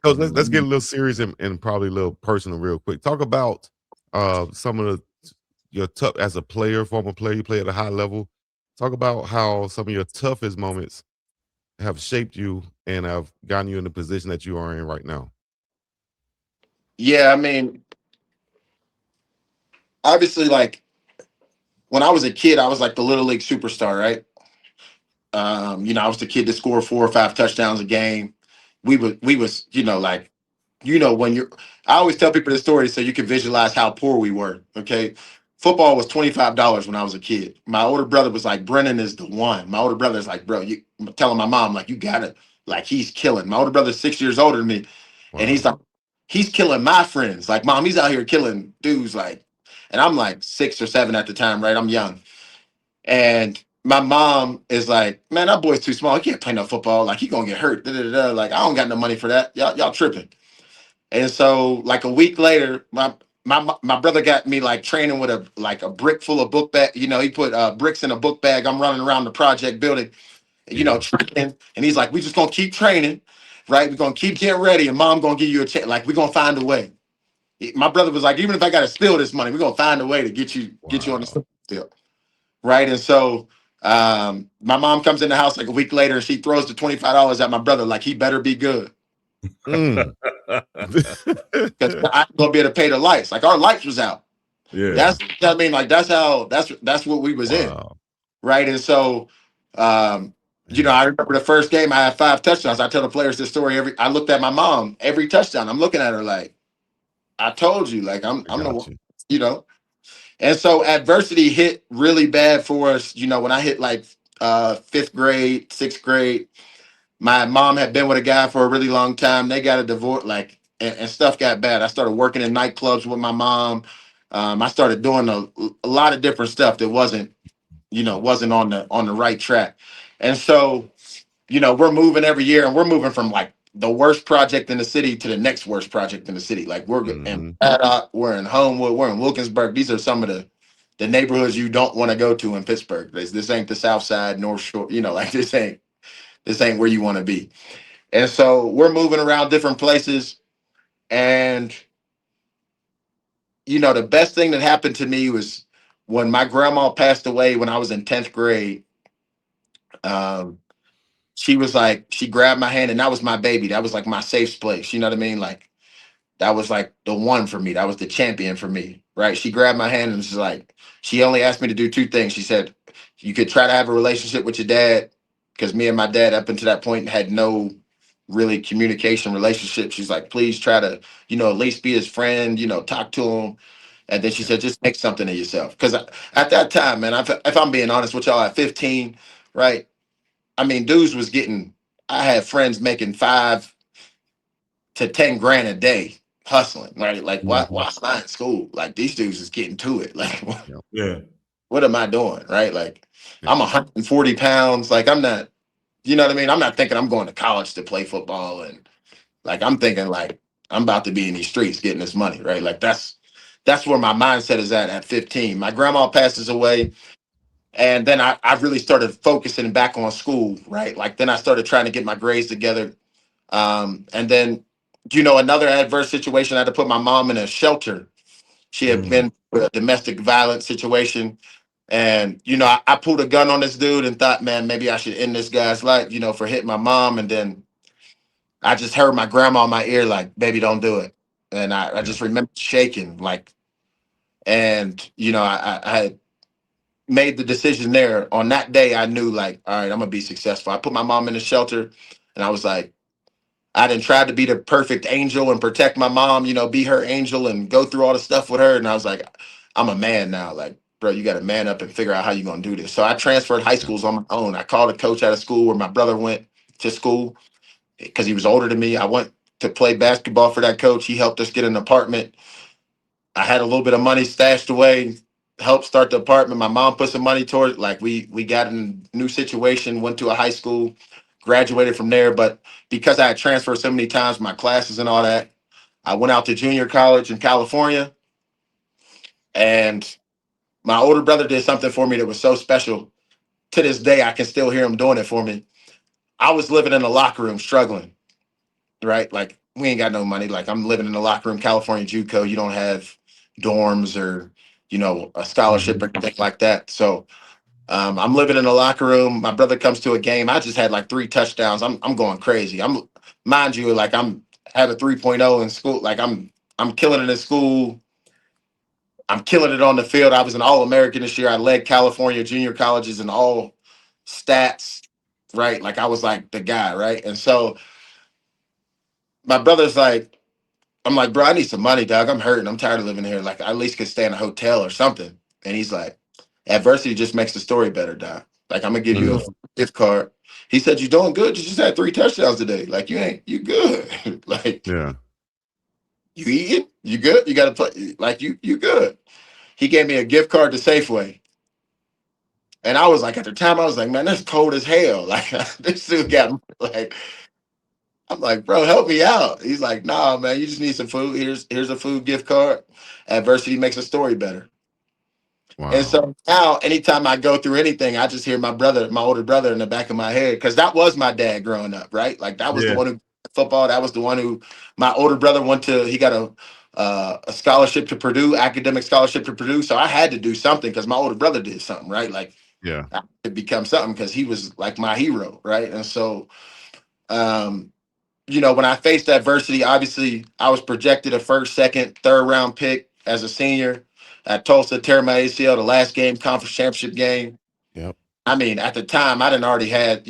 So let's get a little serious and probably a little personal real quick. Talk about some of your tough as a player, former player, you play at a high level. Talk about how some of your toughest moments have shaped you and have gotten you in the position that you are in right now. Yeah, I mean, obviously, like when I was a kid, I was like the little league superstar, right? I was the kid that scored 4 or 5 touchdowns a game. We was, like, when you're I always tell people this story so you can visualize how poor we were. Okay. Football was $25 when I was a kid. My older brother was like, Brennan is the one. My older brother's like, bro, you telling my mom, like, you gotta, like, he's killing. My older brother's 6 years older than me. And he's Wow. like, he's killing my friends. Like, mom, he's out here killing dudes, like, and I'm like 6 or 7 at the time, right? I'm young. And my mom is like, man, that boy's too small. He can't play no football. Like, he gonna get hurt. Da, da, da, da. Like, I don't got no money for that. Y'all tripping. And so, like a week later, my brother got me like training with a brick full of book bag. He put bricks in a book bag. I'm running around the project building, Yeah. training. And he's like, we just gonna keep training, right? We're gonna keep getting ready, and mom gonna give you a check. Like, we're gonna find a way. My brother was like, even if I gotta steal this money, we're gonna find a way to get you on the Wow. still. Right. And so my mom comes in the house like a week later and she throws the $25 at my brother, like he better be good. Mm. Because I'm gonna be able to pay the lights. Like our lights was out. Yeah. Like that's what we was in. Wow. Right. And so Man. I remember the first game I had 5 touchdowns. I tell the players this story I looked at my mom every touchdown. I'm looking at her like, I told you, like I I'm the got one, you. you know. And so adversity hit really bad for us, when I hit like fifth grade, sixth grade. My mom had been with a guy for a really long time. They got a divorce, like, and stuff got bad. I started working in nightclubs with my mom. I started doing a lot of different stuff that wasn't on the right track. And so, we're moving every year, and we're moving from like the worst project in the city to the next worst project in the city. Like we're in Mhm. Paddock, we're in Homewood, we're in Wilkinsburg. These are some of the neighborhoods you don't want to go to in Pittsburgh. This ain't the South Side, North Shore. Like this ain't where you want to be. And so we're moving around different places. And, the best thing that happened to me was when my grandma passed away when I was in 10th grade. Um, she was like, she grabbed my hand, and that was my baby. That was like my safe place. You know what I mean? Like, that was like the one for me. That was the champion for me. Right. She grabbed my hand and she's like, she only asked me to do two things. She said, you could try to have a relationship with your dad, because me and my dad up until that point had no really communication relationship. She's like, please try to, at least be his friend, talk to him. And then she Yeah. said, just make something of yourself. Because at that time, man, if I'm being honest with y'all, at 15, right? I mean, dudes was getting, I had friends making 5 to 10 grand a day hustling. Right? Like, why Mhm. am I in school? Like, these dudes is getting to it. Like, Yep. Yeah. what am I doing? Right? Like, Yep. I'm 140 pounds. Like, I'm not, you know what I mean? I'm not thinking I'm going to college to play football. And like, I'm thinking like I'm about to be in these streets getting this money. Right? Like, that's where my mindset is at 15. My grandma passes away. And then I really started focusing back on school, right? Like then I started trying to get my grades together. And then, another adverse situation, I had to put my mom in a shelter. She had Mm. been with a domestic violence situation. And, I pulled a gun on this dude and thought, man, maybe I should end this guy's life, for hitting my mom. And then I just heard my grandma in my ear, like, baby, don't do it. And I Yep. just remember shaking, like, and, I had made the decision there. On that day, I knew, like, all right, I'm going to be successful. I put my mom in the shelter, and I was like, I didn't try to be the perfect angel and protect my mom, be her angel and go through all the stuff with her. And I was like, I'm a man now. Like, bro, you got to man up and figure out how you're going to do this. So I transferred high Yep. schools on my own. I called a coach out of school where my brother went to school because he was older than me. I went to play basketball for that coach. He helped us get an apartment. I had a little bit of money stashed away, helped start the apartment. My mom put some money towards it. Like we got in a new situation, went to a high school, graduated from there. But because I had transferred so many times, my classes and all that, I went out to junior college in California. And my older brother did something for me that was so special. To this day, I can still hear him doing it for me. I was living in the locker room struggling, right? Like we ain't got no money. Like I'm living in the locker room, California JUCO. You don't have dorms or a scholarship Mhm. or anything like that. So I'm living in the locker room. My brother comes to a game. I just had like 3 touchdowns. I'm going crazy. Mind you, like I'm had a 3.0 in school. Like I'm killing it in school. I'm killing it on the field. I was an All-American this year. I led California junior colleges in all stats, right? Like I was like the guy, right? And so my brother's like, I'm like, bro, I need some money, dog. I'm hurting. I'm tired of living here. Like, I at least could stay in a hotel or something. And he's like, adversity just makes the story better, dog. Like, I'm gonna give you a Mm. gift card. He said, you're doing good. You just had 3 touchdowns today. Like, you good. Like, Yeah. you eating? You good? You gotta play. Like, you good. He gave me a gift card to Safeway. And I was like, at the time, I was like, man, that's cold as hell. Like, this dude got like, I'm like, bro, help me out. He's like, nah, man, you just need some food. Here's a food gift card. Adversity makes a story better. And Wow. so now, anytime I go through anything, I just hear my older brother in the back of my head, because that was my dad growing up, right? Like that was the Yeah. one who football. That was the one who my older brother he got a scholarship to Purdue, academic scholarship to Purdue. So I had to do something because my older brother did something, right? Like Yeah. I could become something because he was like my hero, right? And so um, when I faced adversity, obviously I was projected a first, second, third round pick as a senior at Tulsa, tear my ACL, the last game, conference championship game. Yep. I mean, at the time, I didn't already had,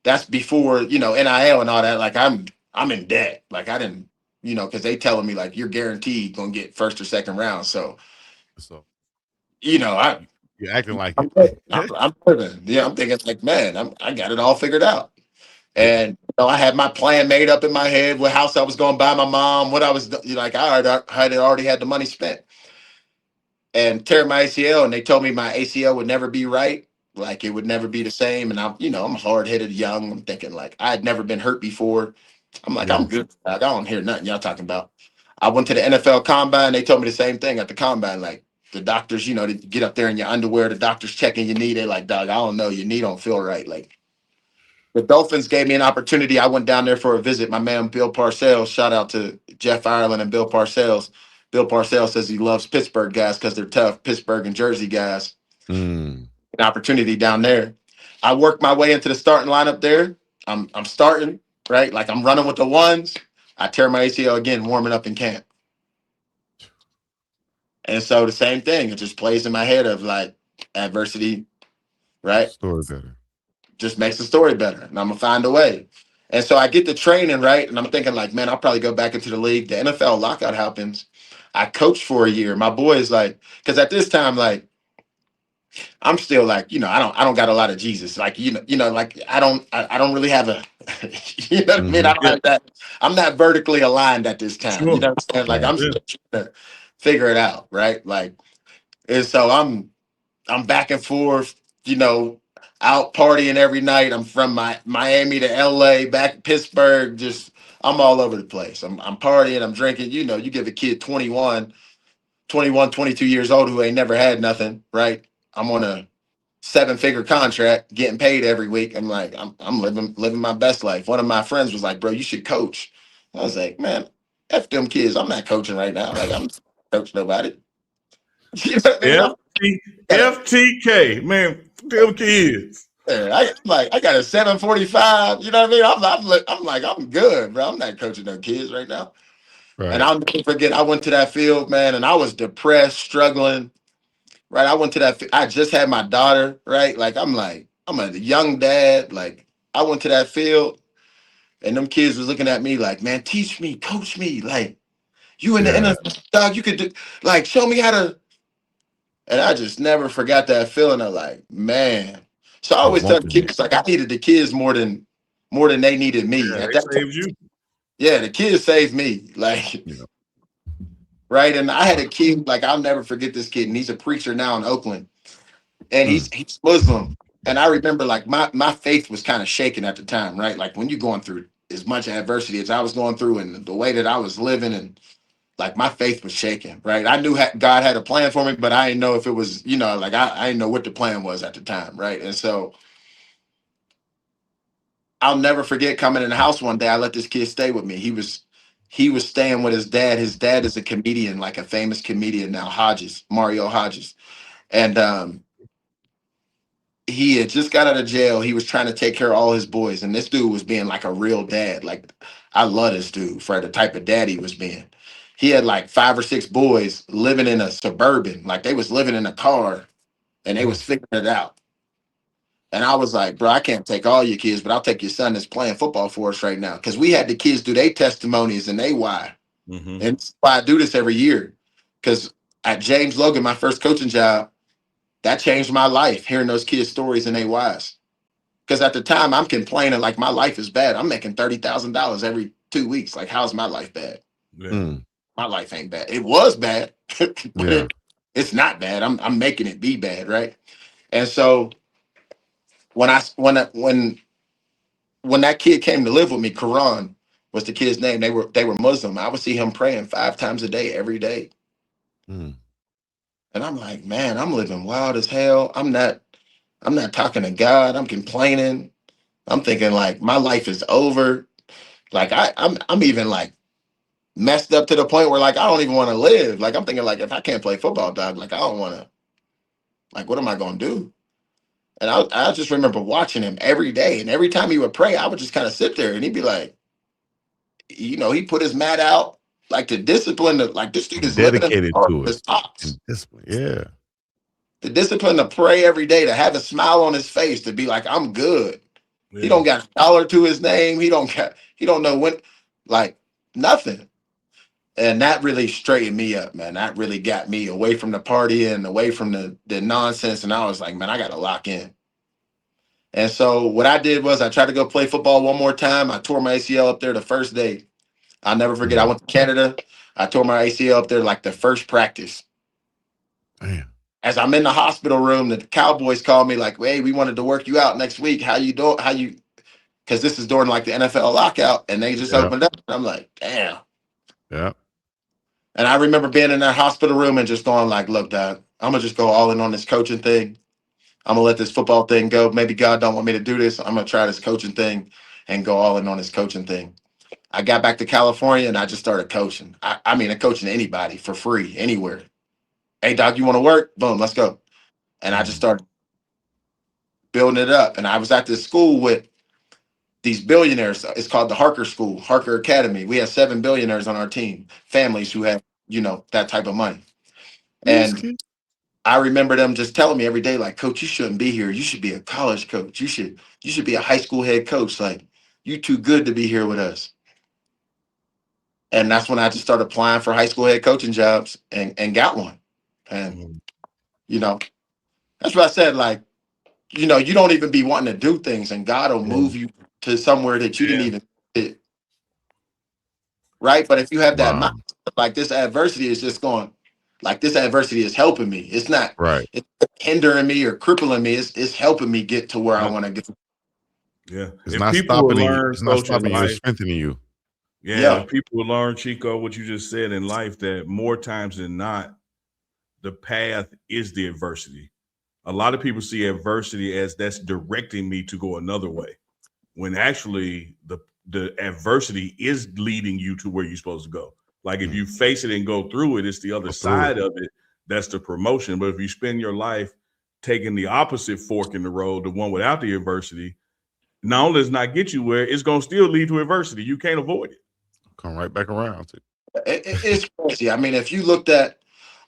that's before, NIL and all that. Like I'm in debt. Like I didn't, because they telling me like you're guaranteed gonna get first or second round. So, So I you're acting like I'm, it. I'm living. Yeah, I'm thinking like, man, I got it all figured out. Yeah. And I had my plan made up in my head, what house I was going to buy my mom, what I was like. I had already had the money spent, and tear my ACL, and they told me my ACL would never be right, like it would never be the same. And I'm hard headed, young. I'm thinking like I had never been hurt before. I'm like, Yeah. I'm good. Like, I don't hear nothing y'all talking about. I went to the NFL Combine. They told me the same thing at the Combine. Like the doctors, they get up there in your underwear. The doctors checking your knee. They like, dog, I don't know. Your knee don't feel right. Like the Dolphins gave me an opportunity. I went down there for a visit. My man Bill Parcells, shout out to Jeff Ireland and Bill Parcells. Bill Parcells says he loves Pittsburgh guys because they're tough. Pittsburgh and Jersey guys. Mm. An opportunity down there. I worked my way into the starting lineup there. I'm starting, right? Like I'm running with the ones. I tear my ACL again, warming up in camp. And so the same thing, it just plays in my head of like adversity, right? Story better. Just makes the story better, and I'm gonna find a way. And so I get the training, right, and I'm thinking like, man, I'll probably go back into the league. The NFL lockout happens. I coached for a year. My boy is like, because at this time, like, I'm still like, I don't got a lot of Jesus. Like, like I don't really have a, you know what I mean? I Mhm. don't Yeah. have that. I'm not vertically aligned at this time. You Sure. know what I'm saying? Like, Right. I'm Yeah. still trying to figure it out, right? Like, and so I'm back and forth, out partying every night. I'm from Miami to LA, back Pittsburgh, just I'm all over the place. I'm partying, I'm drinking. You give a kid 21, 22 years old who ain't never had nothing, right? I'm on a 7-figure contract, getting paid every week. I'm like, I'm living my best life. One of my friends was like, bro, you should coach. I was like, man, F them kids. I'm not coaching right now. Like, I'm not coach nobody. You know what I mean? Gotta FTK, man, them kids. Yeah, I got a 745. You know what I mean? I'm like, I'm good, bro. I'm not coaching no kids right now. And Right. I'll never forget, I went to that field, man, and I was depressed, struggling. Right. I went to I just had my daughter, right? Like, I'm a young dad. Like, I went to that field and them kids was looking at me like, man, teach me, coach me. Like, you in the Yeah. NFL, dog, you could do like show me how to. And I just never forgot that feeling of like, man. So I Of always tell the wanting it. kids like I needed the kids more than they needed me. Yeah, At that they time, saved you. yeah, the kids saved me. Like, Yeah. right. And I had a kid, like I'll never forget this kid, and he's a preacher now in Oakland. And Mm. he's Muslim. And I remember like my faith was kind of shaken at the time, right? Like when you're going through as much adversity as I was going through and the way that I was living and like my faith was shaken, right? I knew God had a plan for me, but I didn't know if it was, like I didn't know what the plan was at the time, right? And so I'll never forget coming in the house one day. I let this kid stay with me. He was staying with his dad. His dad is a comedian, like a famous comedian now, Mario Hodges. And he had just got out of jail. He was trying to take care of all his boys. And this dude was being like a real dad. Like, I love this dude for the type of dad he was being. He had like 5 or 6 boys living in a suburban. Like, they was living in a car and they Mm. was figuring it out. And I was like, bro, I can't take all your kids, but I'll take your son that's playing football for us right now. Because we had the kids do their testimonies and they why. Mm-hmm. And that's why I do this every year. Because at James Logan, my first coaching job, that changed my life, hearing those kids' stories and they whys. Because at the time, I'm complaining like my life is bad. I'm making $30,000 every 2 weeks. Like, how's my life bad? Yeah. Mm. My life ain't bad. It was bad, but Yeah. it's not bad. I'm making it be bad, right? And so when that kid came to live with me, Quran was the kid's name. They were Muslim. I would see him praying 5 times a day, every day. Mm. And I'm like, man, I'm living wild as hell. I'm not talking to God. I'm complaining. I'm thinking like my life is over. Like I'm even like messed up to the point where like I don't even want to live. Like I'm thinking like if I can't play football, dog, like I don't want to. Like what am I gonna do? And I just remember watching him every day, and every time he would pray, I would just kind of sit there, and he'd be like, he put his mat out, like to discipline. Like this dude And is living in the dedicated car to with it his pops. and discipline. Yeah. The discipline to pray every day, to have a smile on his face, to be like, I'm good. He Yeah. don't got a dollar to his name. He don't know when, like nothing. And that really straightened me up, man. That really got me away from the party and away from the nonsense. And I was like, man, I got to lock in. And so what I did was I tried to go play football one more time. I tore my ACL up there the first day. I'll never forget. I Mm. went to Canada. I tore my ACL up there like the first practice. Damn. As I'm in the hospital room, the Cowboys called me like, hey, we wanted to work you out next week. How you doing? Because this is during like the NFL lockout and they just Yeah. opened up. I'm like, damn. Yeah. And I remember being in that hospital room and just going like, look, Dad, I'm going to just go all in on this coaching thing. I'm going to let this football thing go. Maybe God don't want me to do this. I'm going to try this coaching thing and go all in on this coaching thing. I got back to California and I just started coaching. I mean, coaching anybody for free, anywhere. Hey, Doc, you want to work? Boom, let's go. And I just Mm. started building it up. And I was at this school with these billionaires. It's called the Harker School, Harker Academy. We had 7 billionaires on our team, families who have, that type of money. And Whiskey. I remember them just telling me every day, like, Coach, you shouldn't be here. You should be a college coach. You should be a high school head coach. Like, you too good to be here with us. And that's when I just started applying for high school head coaching jobs and got one. And, Mhm. you know, that's what I said. Like, you don't even be wanting to do things and God will Yeah. move you to somewhere that you didn't Yeah. even fit, right? But if you have that Wow. mind, like this adversity is just going, like this adversity is helping me. Right. It's hindering me or crippling me. It's helping me get to where I Yep. want to get. Yeah. It's If not people will stopping you. learn, It's not coach, in stopping you. It's life, strengthening you. yeah, Yeah. if people will learn, Chico, what you just said in life, that more times than not, the path is the adversity. A lot of people see adversity as that's directing me to go another way, when actually the adversity is leading you to where you're supposed to go. Like if Mm. you face it and go through it, it's the other Go through it. side of it that's the promotion. But if you spend your life taking the opposite fork in the road, the one without the adversity, not only does not get you where, it's going to still lead to adversity. You can't avoid it. Come right back around to. It's crazy. I mean, if you looked at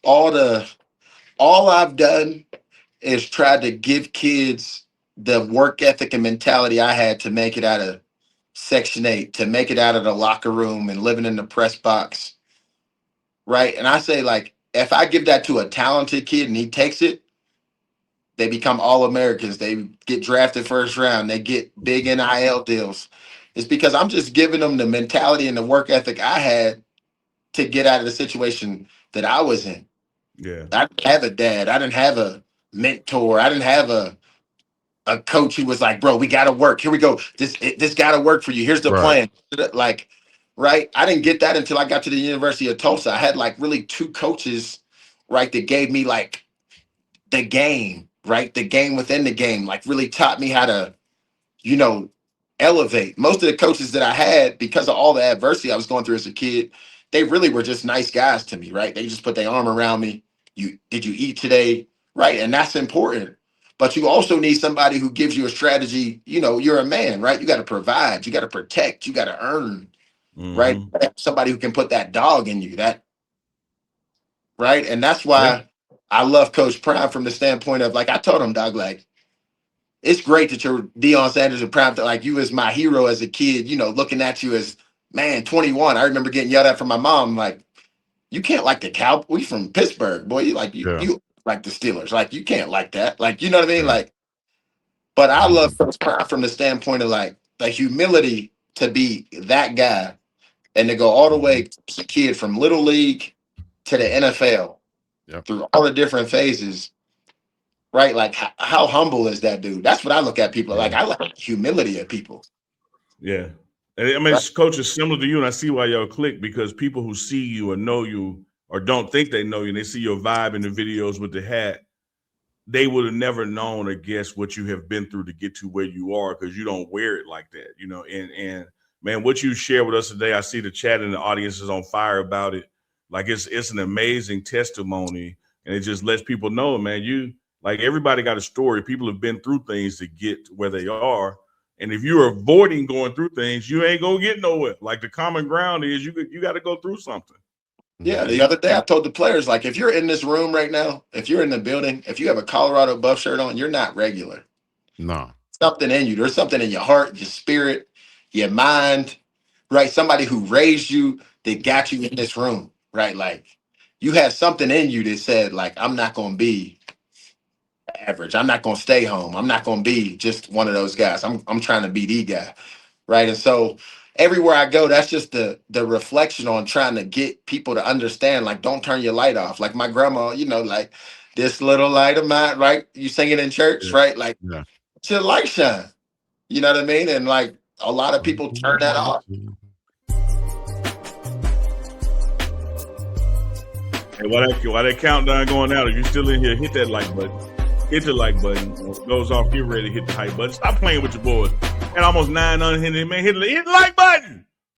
all I've done is tried to give kids the work ethic and mentality I had to make it out of Section 8, to make it out of the locker room and living in the press box, right? And I say, like, if I give that to a talented kid and he takes it, they become all Americans. They get drafted first round. They get big NIL deals. It's because I'm just giving them the mentality and the work ethic I had to get out of the situation that I was in. Yeah. I didn't have a dad. I didn't have a mentor. I didn't have a coach who was like, bro, we got to work. Here we go. This got to work for you. Here's the Right. plan. Like, right. I didn't get that until I got to the University of Tulsa. I had like really 2 coaches, right, that gave me like the game, right? The game within the game, like really taught me how to, you know, elevate. Most of the coaches that I had, because of all the adversity I was going through as a kid, they really were just nice guys to me, right? They just put their arm around me. Did you eat today? Right. And that's important. But you also need somebody who gives you a strategy. You know, you're a man, right? You got to provide, you got to protect, you got to earn, right? Somebody who can put that dog in you, that right. And that's why I love Coach Prime from the standpoint of, like, I told him, dog, like, it's great that you're Deion Sanders and Prime, like, you as my hero as a kid, you know, looking at you as, man, 21. I remember getting yelled at from my mom, like, you can't like the Cowboys. We from Pittsburgh, boy. You like the Steelers. Like, you can't like that. Like, you know what I mean? Like, but I love Coach Prime from the standpoint of, like, the humility to be that guy and to go all the way as a kid from little league to the NFL through all the different phases. Right? Like, how humble is that dude? That's what I look at people like. I like humility of people. Yeah. I mean, Coach, is similar to you, and I see why y'all click, because people who see you or know you or don't think they know you, and they see your vibe in the videos with the hat, they would have never known or guessed what you have been through to get to where you are, because you don't wear it like that, you know. And man, what you share with us today, I see the chat and the audience is on fire about it. Like, it's an amazing testimony, and it just lets people know, man, you, like, everybody got a story. People have been through things to get where they are. And if you're avoiding going through things, you ain't gonna get nowhere. Like, the common ground is you got to go through something. Yeah, the other day I told the players, like, if you're in this room right now, if you're in the building, if you have a Colorado buff shirt on, you're not regular. No. Something in you. There's something in your heart, your spirit, your mind, right? Somebody who raised you that got you in this room, right? Like, you had something in you that said, like, I'm not gonna be average. I'm not gonna stay home. I'm not gonna be just one of those guys. I'm trying to be the guy, right? And so everywhere I go, that's just the reflection on trying to get people to understand, like, don't turn your light off. Like my grandma, you know, like, this little light of mine, right? You sing it in church, right? Like, it's your light shine. You know what I mean? And, like, a lot of people turn that off. And while that countdown going out, if you're still in here, hit that like button. Hit the like button. When it goes off, get ready to hit the hype button. Stop playing with your boys. And almost 9 unhindered, man. Hit the like button.